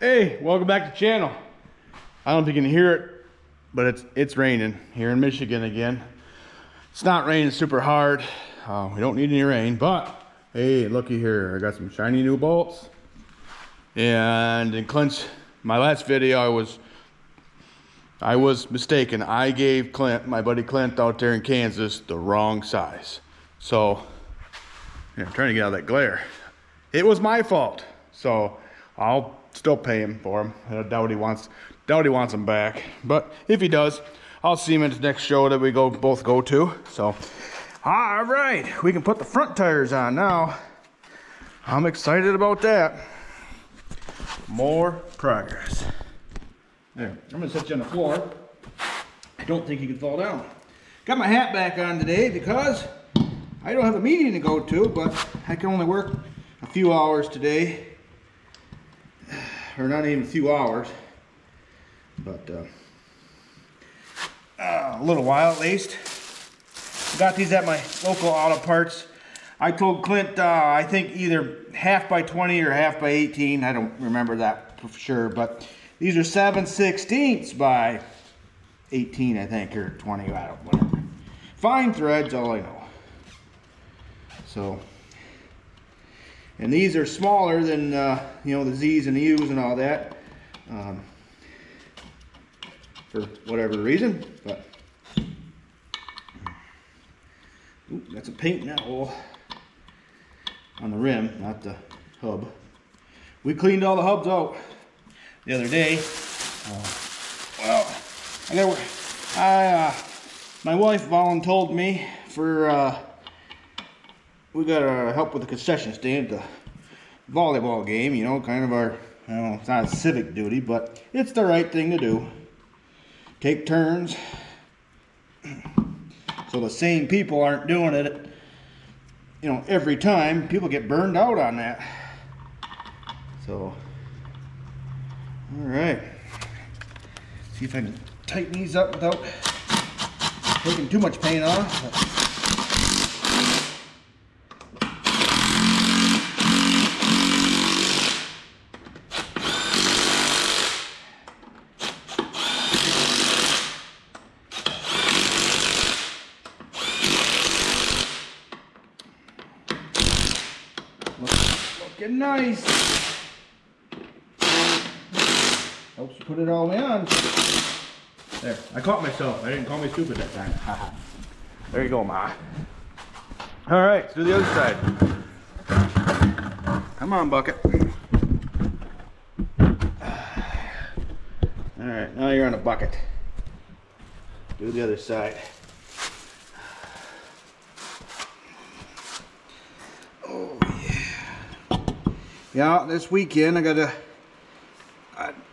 Hey, welcome back to the channel. I don't know if you can hear it, but it's raining here in Michigan again. It's not raining super hard. We don't need any rain, but hey, looky here. I got some shiny new bolts. And in Clint's, my last video, I was mistaken. I gave Clint, my buddy Clint out there in Kansas, the wrong size. So, yeah, I'm trying to get out of that glare. It was my fault. So, I'll still pay him for them. I doubt he wants them back. But if he does, I'll see him at the next show that we both go to. So, all right, we can put the front tires on now. I'm excited about that. More progress. There, I'm gonna set you on the floor. I don't think you can fall down. Got my hat back on today because I don't have a meeting to go to, but I can only work a few hours today. Or not even a few hours, but a little while at least. Got these at my local auto parts. I told Clint I think either half by 20 or half by 18. I don't remember that for sure, but these are 7/16 by 18, I think, or 20. I don't know. Whatever. Fine threads, all I know. So. And these are smaller than, you know, the Z's and the U's and all that, for whatever reason, but, ooh, got some paint in that hole on the rim, not the hub. We cleaned all the hubs out the other day. Well, my wife voluntold me for, we got help with the concession stand at the volleyball game, you know, kind of our, I don't know, it's not a civic duty, but it's the right thing to do. Take turns. So the same people aren't doing it, you know, every time. People get burned out on that. So, all right. See if I can tighten these up without taking too much paint off. Looking nice. Helps you put it all the way on. There, I caught myself. I didn't call me stupid that time. There you go, Ma. All right, let's do the other side. Come on, bucket. All right, now you're on a bucket. Do the other side. Oh yeah. Yeah, this weekend I gotta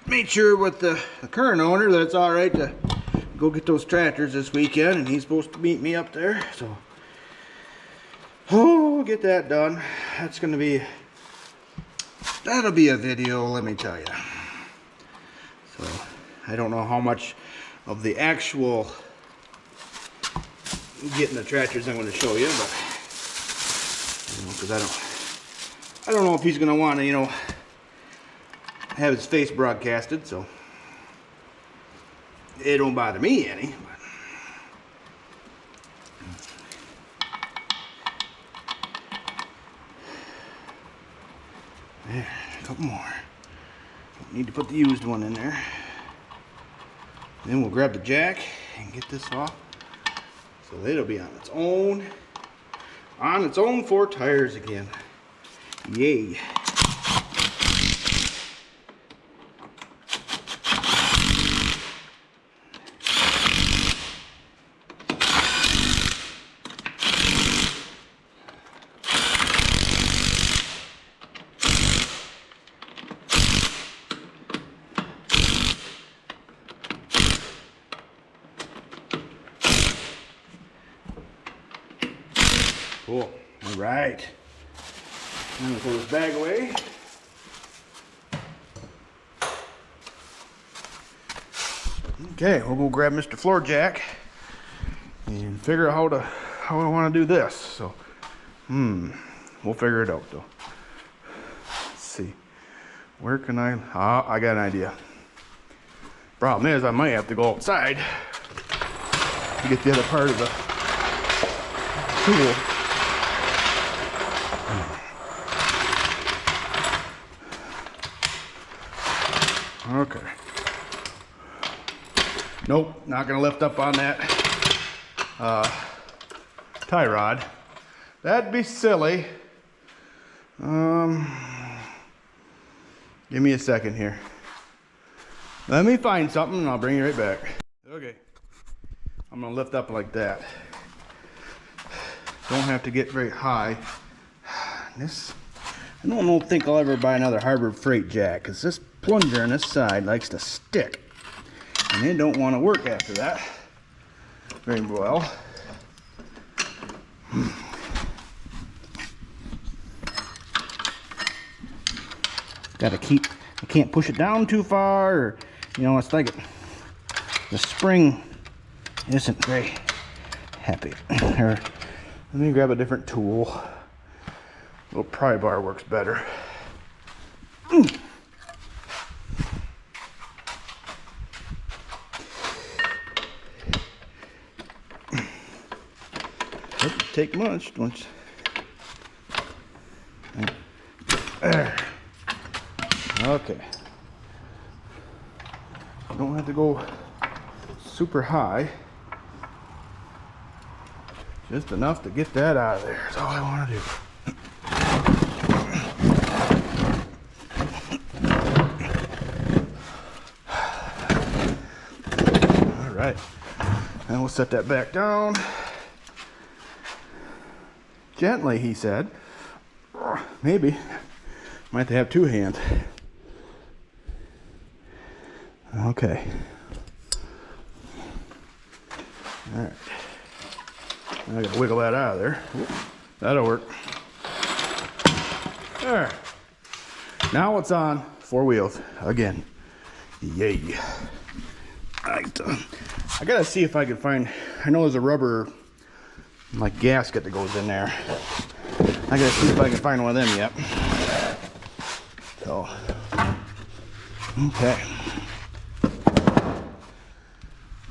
make sure with the current owner that it's all right to go get those tractors this weekend, and he's supposed to meet me up there. So, oh, get that done. That'll be a video, let me tell you. So, I don't know how much of the actual getting the tractors I'm going to show you, but you know, because I don't know if he's going to want to, you know, have his face broadcasted, so it don't bother me any. But. There, a couple more. Need to put the used one in there. Then we'll grab the jack and get this off. So it'll be on its own 4 tires again. Yay. Cool. All right. Now we'll throw this bag away. Okay, we'll go grab Mr. Floor Jack and figure out how I want to do this. So, we'll figure it out though. Let's see. Where can I? Oh, I got an idea. Problem is, I might have to go outside to get the other part of the tool. Okay. Nope, not gonna lift up on that tie rod. That'd be silly. Give me a second here. Let me find something and I'll bring you right back. Okay. I'm gonna lift up like that. Don't have to get very high. This, I don't think I'll ever buy another Harbor Freight jack, because this plunger on this side likes to stick. And it don't want to work after that very well. Gotta keep, I can't push it down too far, or, you know, it's like the spring isn't very happy. Here, let me grab a different tool. A little pry bar works better. Doesn't take much. There. Okay. Don't have to go super high. Just enough to get that out of there. That's all I want to do. All right. And we'll set that back down. Gently, he said. Maybe. Might have to have two hands. Okay. All right. I gotta wiggle that out of there. That'll work. There. Now it's on 4 wheels again. Yay. Right. I gotta see if I can find, I know there's a rubber like gasket that goes in there. I gotta see if I can find one of them yet. So, okay.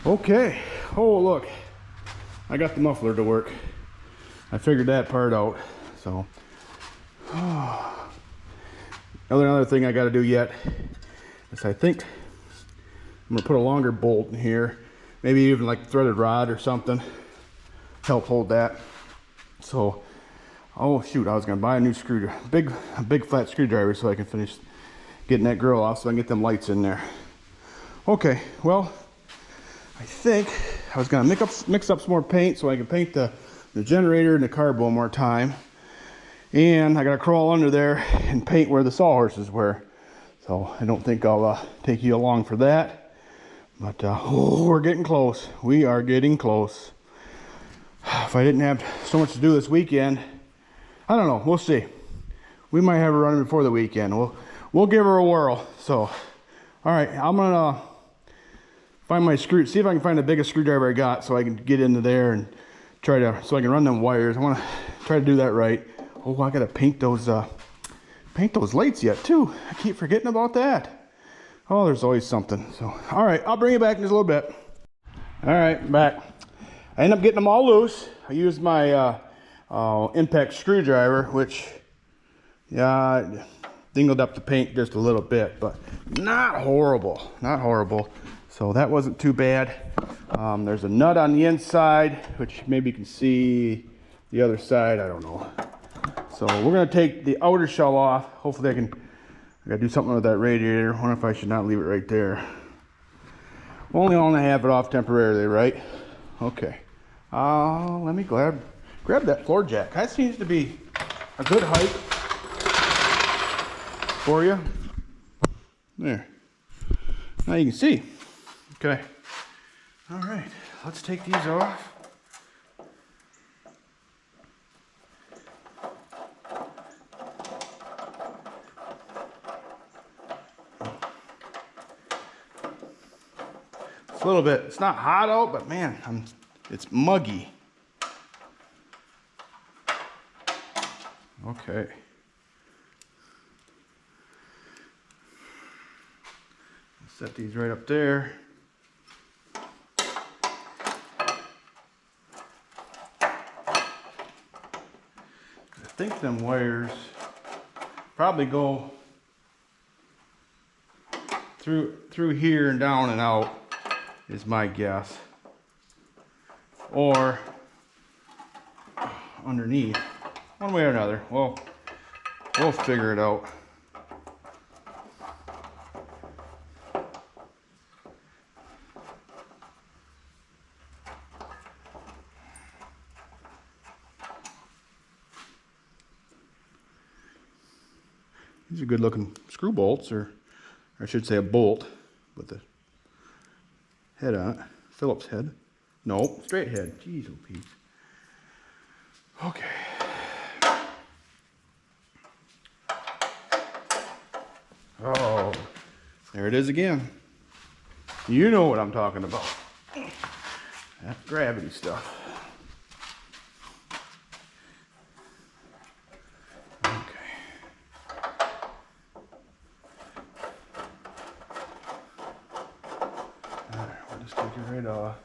Okay. Oh, look. I got the muffler to work. I figured that part out. So, another thing I got to do yet is I think I'm gonna put a longer bolt in here, maybe even like threaded rod or something, help hold that. So, oh shoot, I was gonna buy a new screwdriver, a big flat screwdriver, so I can finish getting that grill off, so I can get them lights in there. Okay, well, I think I was gonna mix up some more paint so I can paint the generator and the carb one more time. And I gotta crawl under there and paint where the sawhorses were. So I don't think I'll take you along for that. But oh, we're getting close. We are getting close. If I didn't have so much to do this weekend, I don't know, we'll see. We might have her running before the weekend. We'll give her a whirl. So, all right, I'm gonna find my see if I can find the biggest screwdriver I got so I can get into there and so I can run them wires. I wanna try to do that right. Oh, I gotta paint those lights yet too. I keep forgetting about that. Oh, there's always something. So, all right, I'll bring you back in just a little bit. All right, back. I ended up getting them all loose. I used my impact screwdriver, which, yeah, dingled up the paint just a little bit, but not horrible, not horrible. So that wasn't too bad. There's a nut on the inside, which maybe you can see the other side, I don't know. So we're gonna take the outer shell off. Hopefully I gotta do something with that radiator. I wonder if I should not leave it right there. Only want to have it off temporarily, right? Okay. Let me grab that floor jack. That seems to be a good height for you. There. Now you can see. Okay. All right. Let's take these off. It's a little bit, it's not hot out, but man, it's muggy. Okay. Set these right up there. I think them wires probably go through here and down and out is my guess, or underneath, one way or another. Well, we'll figure it out. These are good looking screw bolts, or I should say a bolt with the head on it. Phillips head. No, straight head. Jeez, oh Pete. Okay. Oh, there it is again. You know what I'm talking about. That gravity stuff. Take it right off.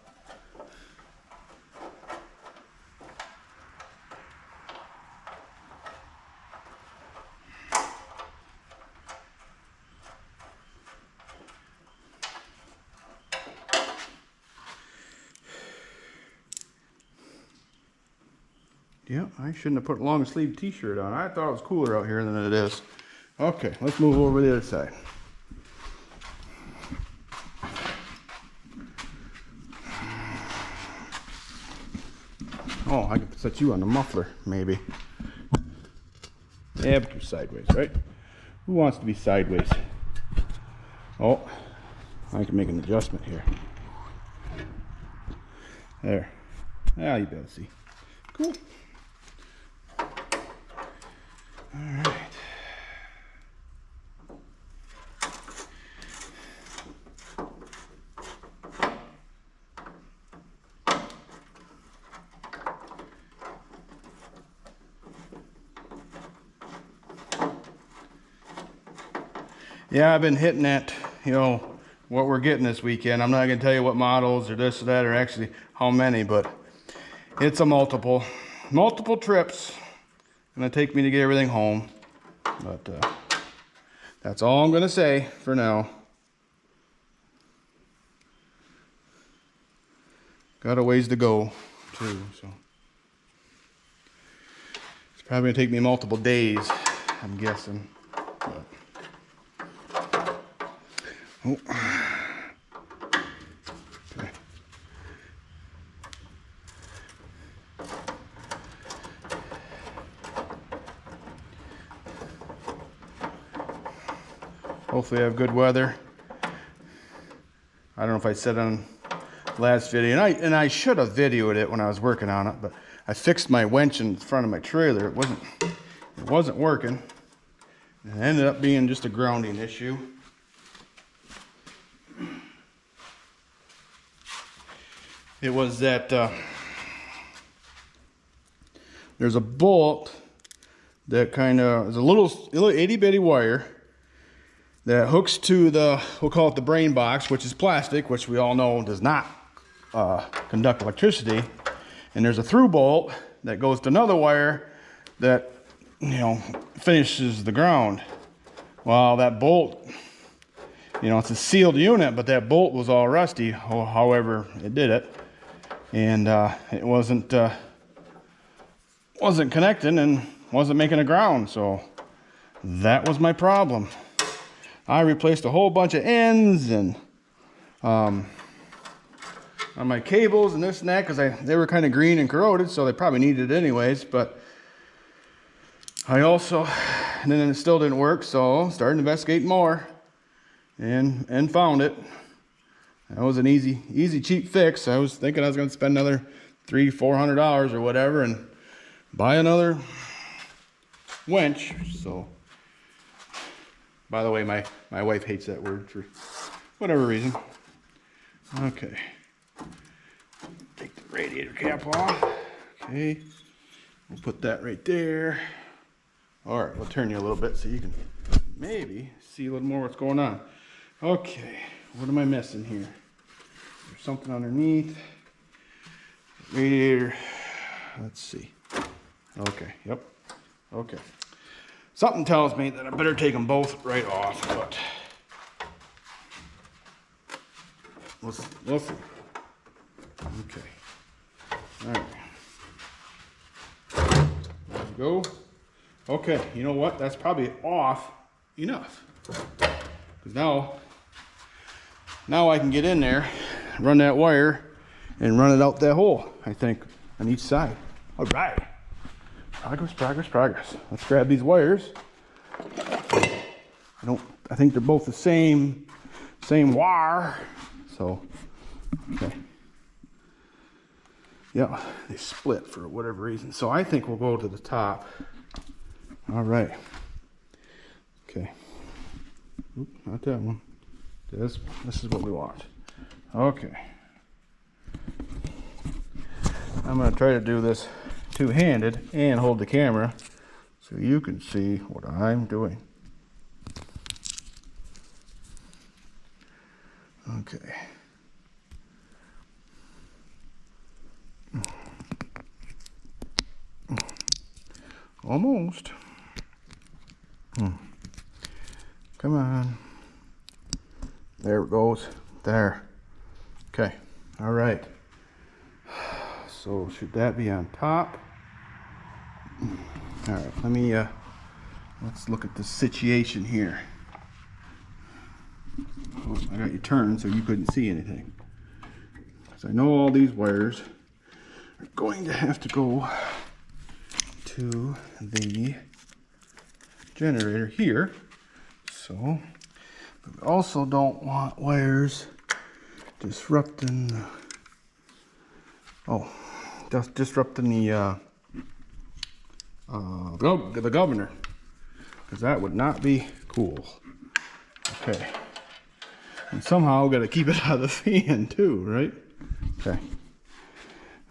Yep, I shouldn't have put a long sleeve t-shirt on. I thought it was cooler out here than it is. Okay, let's move over to the other side. Oh, I could set you on the muffler, maybe. Yeah, but you're sideways, right? Who wants to be sideways? Oh, I can make an adjustment here. There. Ah, you better see. Cool. All right. Yeah, I've been hitting that, you know, what we're getting this weekend. I'm not going to tell you what models or this or that or actually how many, but it's a multiple trips. Going to take me to get everything home. But that's all I'm going to say for now. Got a ways to go too, so it's probably going to take me multiple days, I'm guessing. But. Oh. Okay. Hopefully I have good weather. I don't know if I said on last video, and I should have videoed it when I was working on it, but I fixed my winch in front of my trailer. It wasn't working. And it ended up being just a grounding issue. It was that there's a bolt that kind of is a little itty bitty wire that hooks to the, we'll call it the brain box, which is plastic, which we all know does not conduct electricity. And there's a through bolt that goes to another wire that, you know, finishes the ground. Well, that bolt, you know, it's a sealed unit, but that bolt was all rusty. However, it did it. And it wasn't connecting and wasn't making a ground, so that was my problem. I replaced a whole bunch of ends and on my cables and this and that, because they were kind of green and corroded, so they probably needed it anyways. But I also, and then it still didn't work, so started investigating more and found it. That was an easy cheap fix. I was thinking I was going to spend another $300-400 or whatever and buy another winch. So, by the way, my wife hates that word for whatever reason. Okay, take the radiator cap off. Okay, we'll put that right there. All right, we'll turn you a little bit so you can maybe see a little more what's going on. Okay, what am I missing here? There's something underneath. Radiator. Let's see. Okay, yep. Okay. Something tells me that I better take them both right off, but we'll see. Okay. All right. There we go. Okay, you know what? That's probably off enough. Because now I can get in there, run that wire, and run it out that hole, I think, on each side. All right. Progress. Let's grab these wires. I think they're both the same wire. So, okay. Yeah, they split for whatever reason. So I think we'll go to the top. All right. Okay. Oop, not that one. This is what we want. Okay. I'm going to try to do this two-handed and hold the camera so you can see what I'm doing. Okay. Almost. Come on. There it goes. There. Okay. All right. So should that be on top? All right. Let's look at the situation here. Oh, I got you turned so you couldn't see anything. So I know all these wires are going to have to go to the generator here. So, but we also don't want wires disrupting disrupting the governor, because that would not be cool. Okay. And somehow got to keep it out of the fan too, right? Okay.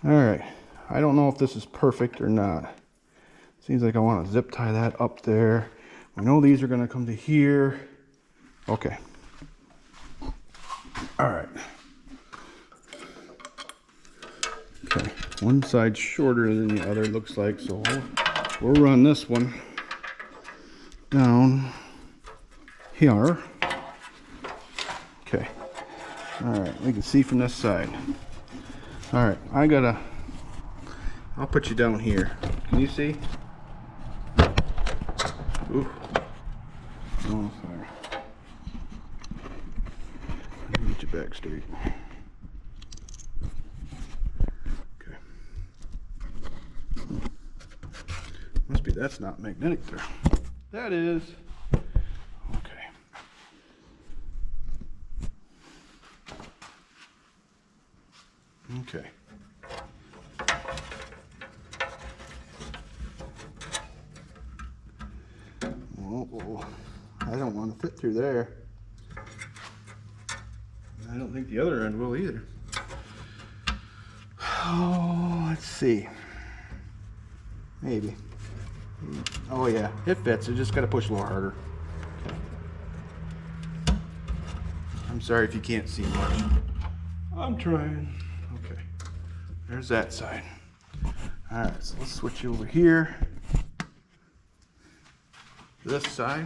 All right. I don't know if this is perfect or not. Seems like I want to zip tie that up there. We know these are going to come to here. Okay. All right. Okay. One side's shorter than the other, looks like, so we'll run this one down here. Okay. All right. We can see from this side. All right. I'll put you down here. Can you see? Ooh. Oh, sorry. Let me get you back straight. Okay. Must be that's not magnetic there. That is. Okay. Okay. Oh, I don't want to fit through there. I don't think the other end will either. Oh, let's see. Maybe. Oh yeah, it fits. I just got to push a little harder. I'm sorry if you can't see much. I'm trying. Okay. There's that side. All right, so let's switch you over here. This side.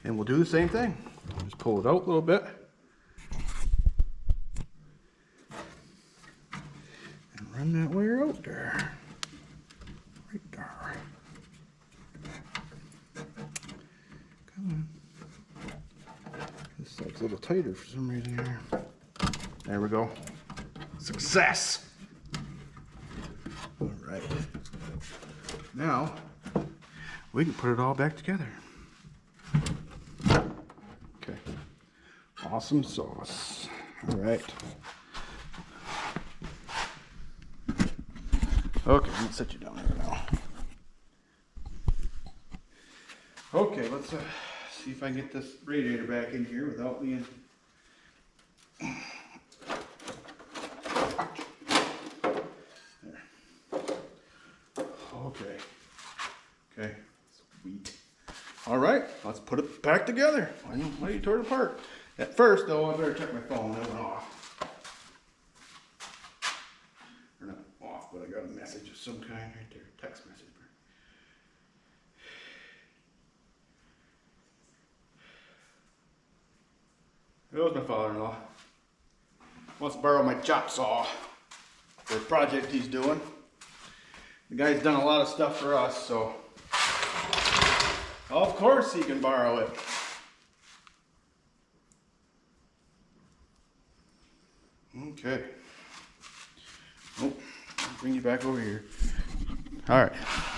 And we'll do the same thing. Just pull it out a little bit. And run that wire out there. Right there. Come on. This side's a little tighter for some reason here. There we go. Success! All right. Now, we can put it all back together. Okay. Awesome sauce. All right. Okay, let's set you down there now. Okay, let's see if I can get this radiator back in here without being... Okay. Okay. Sweet. All right, let's put it back together. Why you tore it apart? At first, though, I better check my phone. It went off. Or not off, but I got a message of some kind right there. Text message. There's my father-in-law. Wants to borrow my chop saw for a project he's doing. The guy's done a lot of stuff for us, so of course he can borrow it. Okay. Oh, I'll bring you back over here. All right,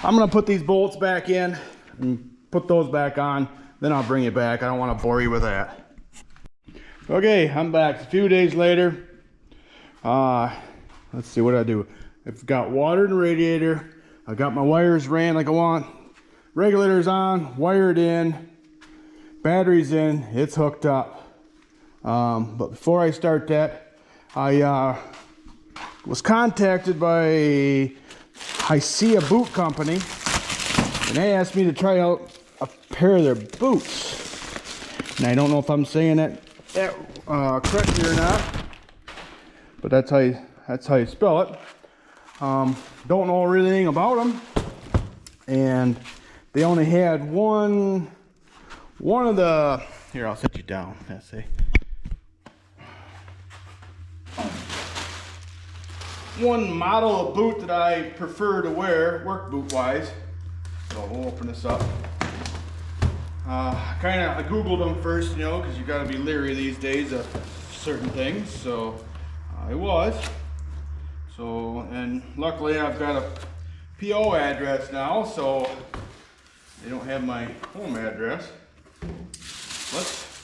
I'm gonna put these bolts back in and put those back on, then I'll bring you back. I don't want to bore you with that. Okay, I'm back a few days later. Let's see what I do. I've got water in the radiator. I got my wires ran like I want. Regulators on, wired in, batteries in, it's hooked up. But before I start that, I was contacted by a ICEA boot company, and they asked me to try out a pair of their boots. And I don't know if I'm saying that correctly or not, but that's how you spell it. Don't know really anything about them, and they only had one of the, here, I'll set you down. Let's see. One model of boot that I prefer to wear, work boot wise. So we'll open this up. I googled them first, you know, because you got to be leery these days of certain things. So I was. So, and luckily I've got a PO address now, so they don't have my home address.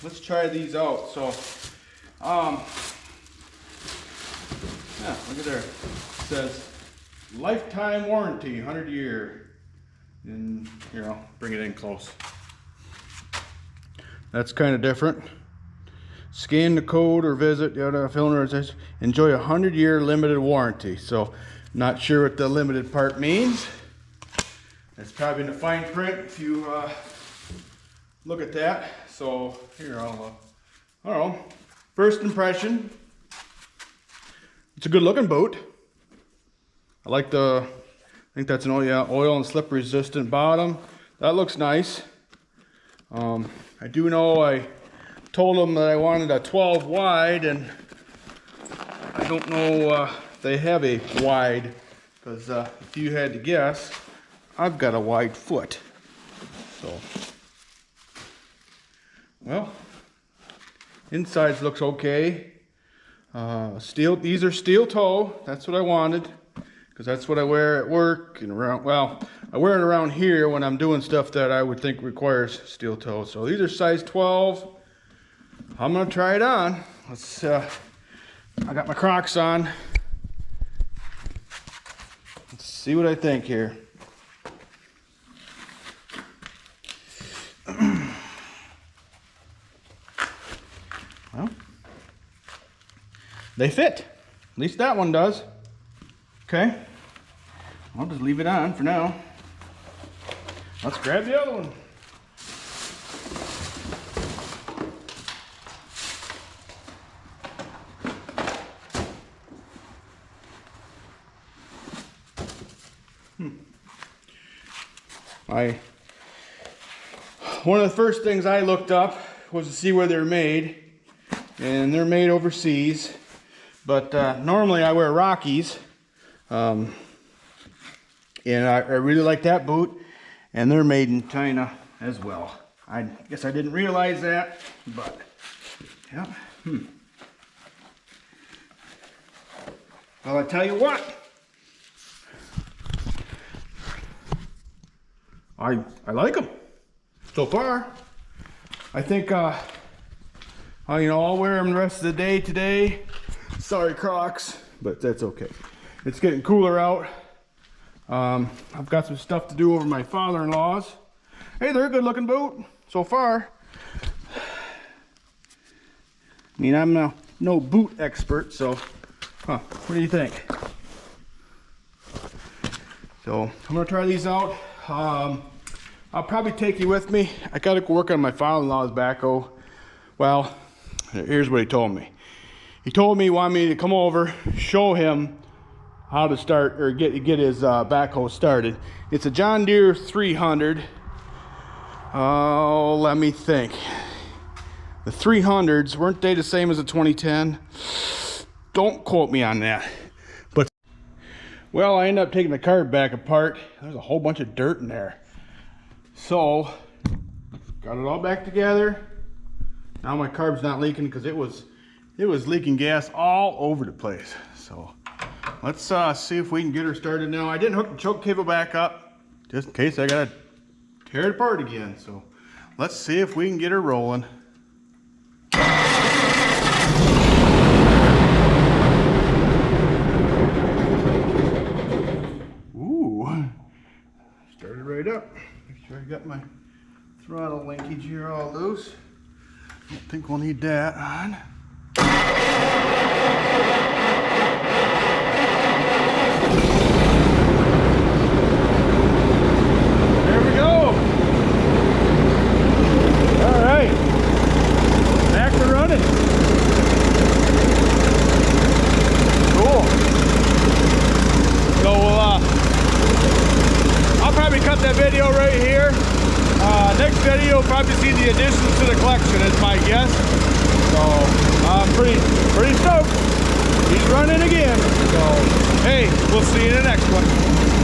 Let's try these out. So, yeah, look at there. It says lifetime warranty, 100-year. And here, I'll bring it in close. That's kind of different. Scan the code or visit the other filter. Says enjoy a 100-year limited warranty. So, not sure what the limited part means. It's probably in the fine print if you look at that. So here, I don't know. First impression, it's a good looking boot. I like I think that's an oil and slip resistant bottom. That looks nice. I do know I told them that I wanted a 12 wide, and I don't know if they have a wide, because if you had to guess, I've got a wide foot. So, well, insides looks okay. These are steel toe. That's what I wanted, because that's what I wear at work and around. Well, I wear it around here when I'm doing stuff that I would think requires steel toe. So these are size 12. I'm gonna try it on. Let's. I got my Crocs on. Let's see what I think here. Well, they fit. At least that one does. Okay. I'll just leave it on for now. Let's grab the other one. One of the first things I looked up was to see where they're made, and they're made overseas. But normally I wear Rockies, and I really like that boot, and they're made in China as well. I guess I didn't realize that, but yeah. Well, I tell you what, I like them so far. I think I'll wear them the rest of the day today. Sorry, Crocs, but that's okay. It's getting cooler out. I've got some stuff to do over my father-in-law's. Hey, they're a good looking boot so far. I mean, I'm no boot expert, so what do you think? So I'm gonna try these out. I'll probably take you with me. I gotta work on my father-in-law's backhoe. Well, here's what he told me. He told me he wanted me to come over, show him how to start or get his backhoe started. It's a John Deere 300. Oh, let me think. The 300s, weren't they the same as the 2010? Don't quote me on that. But, well, I ended up taking the carb back apart. There's a whole bunch of dirt in there. So, got it all back together. Now my carb's not leaking because it was leaking gas all over the place. So, let's see if we can get her started now. I didn't hook the choke cable back up just in case I gotta tear it apart again. So, let's see if we can get her rolling. Ooh, started right up. Make sure I got my throttle linkage here all loose. Don't think we'll need that on. There we go. All right, back to running. Cool. So I'll probably cut that video right here. Next video, probably see the additions to the collection is my guess. So I'm pretty stoked. He's running again. So hey, we'll see you in the next one.